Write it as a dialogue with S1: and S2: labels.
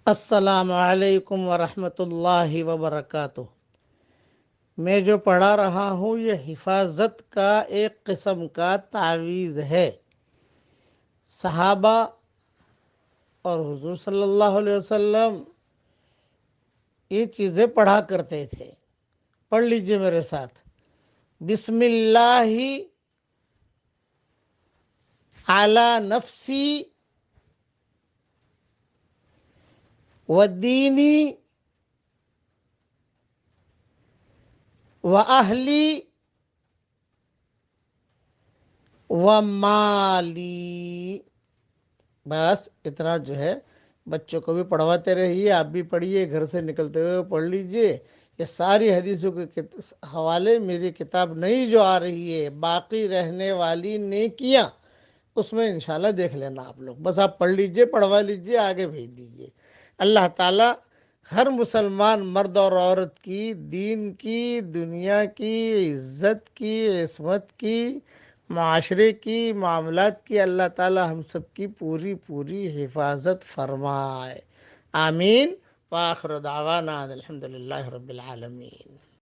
S1: السلام علیکم ورحمۃ اللہ وبرکاتہ۔ میں جو پڑھا رہا ہوں یہ حفاظت کا ایک قسم کا تعویذ ہے۔ صحابہ اور حضور صلی اللہ علیہ وسلم یہ چیزیں پڑھا کرتے تھے۔ پڑھ لیجئے میرے ساتھ۔ بسم اللہ علی نفسی ودینی وَأَهْلِي وَمَالِي۔ بس اتنا جو ہے بچوں کو بھی پڑھواتے رہیے، آپ بھی پڑھیے، گھر سے نکلتے ہوئے پڑھ لیجئے۔ یہ ساری حدیثوں کے حوالے میری کتاب نئی جو آ رہی ہے باقی رہنے والی نیکیاں، اس میں انشاءاللہ دیکھ لینا آپ لوگ۔ بس آپ پڑھ لیجئے، پڑھوا لیجئے، آگے بھیج دیجئے۔ اللہ تعالیٰ ہر مسلمان مرد اور عورت کی، دین کی، دنیا کی، عزت کی، عصمت کی، معاشرے کی، معاملات کی اللہ تعالیٰ ہم سب کی پوری پوری حفاظت فرمائے۔ آمین۔ وآخر دعوانا الحمدللہ رب العالمین۔